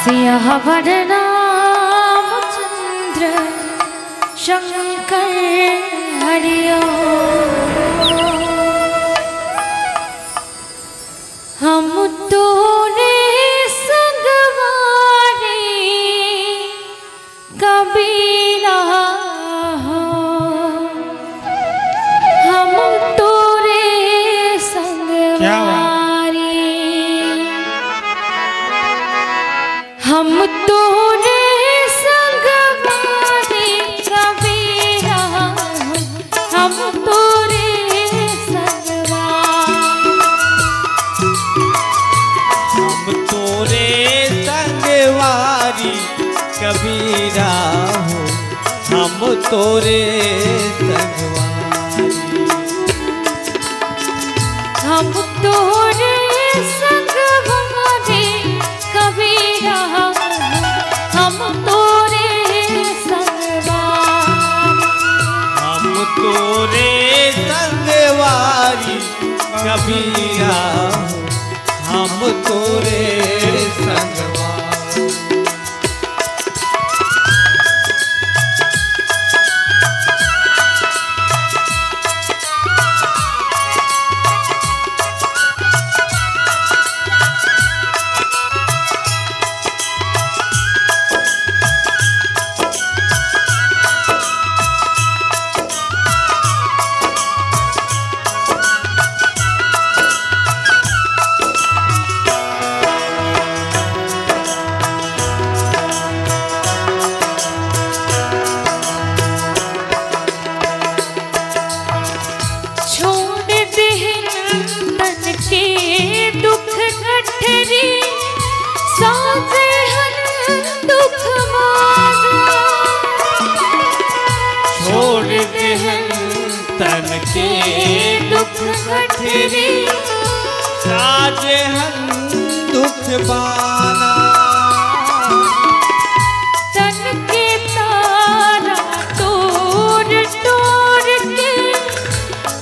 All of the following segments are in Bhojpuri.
सियाह वरना चंद्र शंकर हरिओ हम तोरे संगवारी कबीरा हो हम तोरे संगवारी हम तोरे संगवारी कबीरा हम तोरे संगवारी कबीरा हो हम तोरे संगवारी हम तोरे संगवारी कबीरा हम तोरे संगवारी हम तोरे संगवारी कबीरा हो हम तोरे संगवारी तन के दुख गठरी साजे हम दुख बाना तन के तारा तोड़ तोड़ के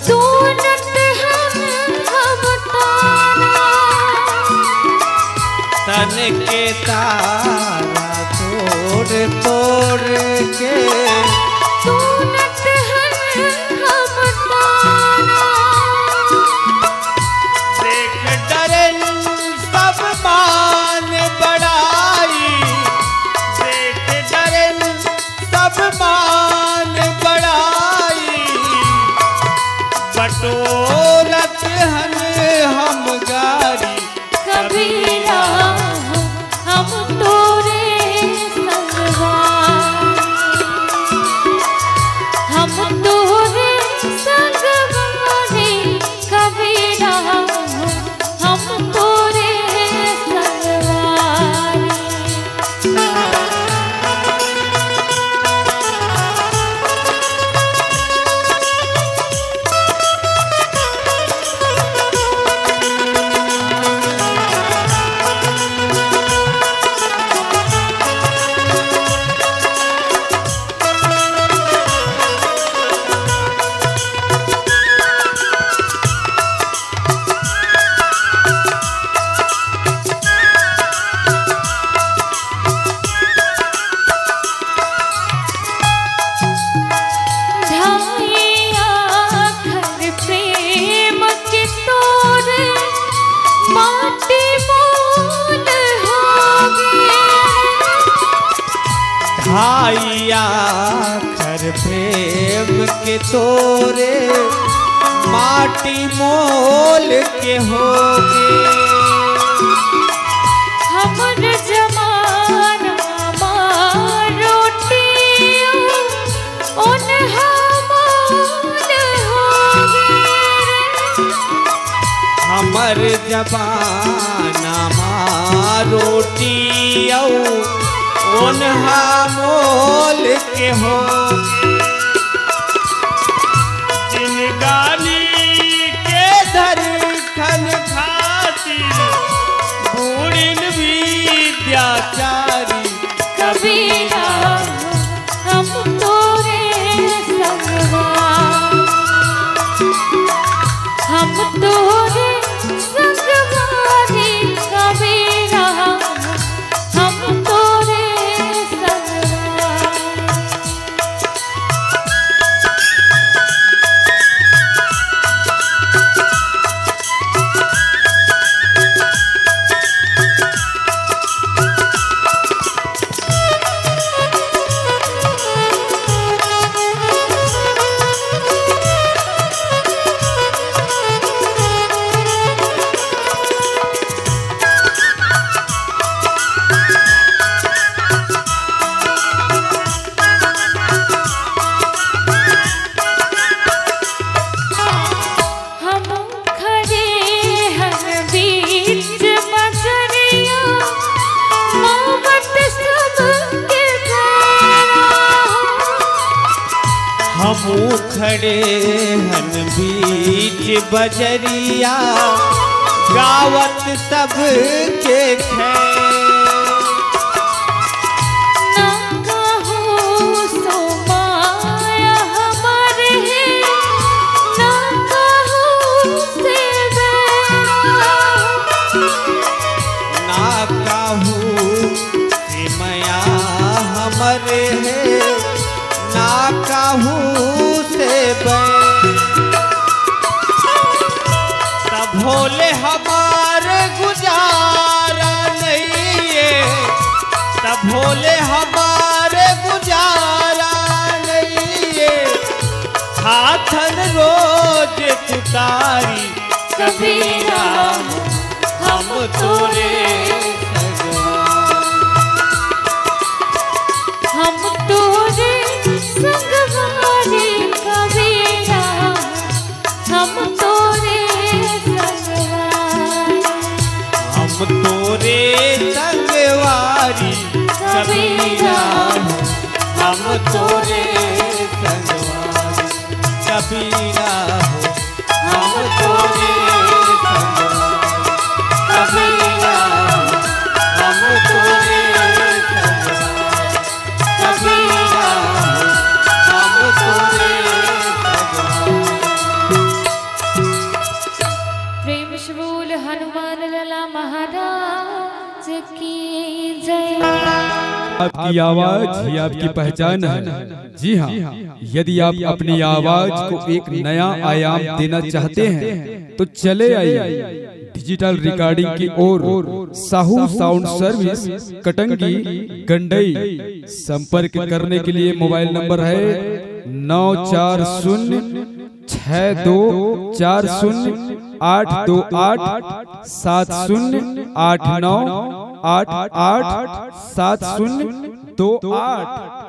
सूरत हम ताना तन के तारा तोड़ तोड़ के बटोरत हन हम गारी कबीरा हम तोरे संगवारी हम तोरे संगवारी कबीरा हम तोरे संगवारी भाइया खर प्रेम के तोरे माटी मोल के होगे हमर जमाना रोटी उन हमोल होगे हमर जबाना रोटी ओन्हा मोल के हो जिन गाली के धरखन खातिर बूढ़िन विद्याचारी कबीरा हम तोरे संगवारी हम तोरे संगवारी कबीरा हम हमू खड़े हन बीच बजरिया गावत सब के खैर ना कहूँ सो माया हमारे है, ना कहूँ से ना कहूँ से मया हमरे है, ना कहूँ से तब भोले हमारे गुजारा नहीं है, तब भोले हमारे गुजारा नहीं है। हाथन रोज तुतारी कबीरा हम तोरे हम तोरे संगवारी कबीरा हम तोरे संगवारी हम तोरे संगवारी कबीरा हम तोरे संगवारी कबीरा हम तोरे संगवारी कबीरा हम तोरे संगवारी कबीरा हम तोरे संगवारी। प्रेम से बोल हनुमान लला महाराज की जय। आपकी आवाज ही आपकी पहचान है। जी हाँ, यदि आप अपनी आवाज को एक नया आयाम देना चाहते हैं तो चले आइए डिजिटल रिकॉर्डिंग की ओर। Sahu sound service Katangi Gandai. संपर्क करने के लिए मोबाइल नंबर है 94062408287089887028।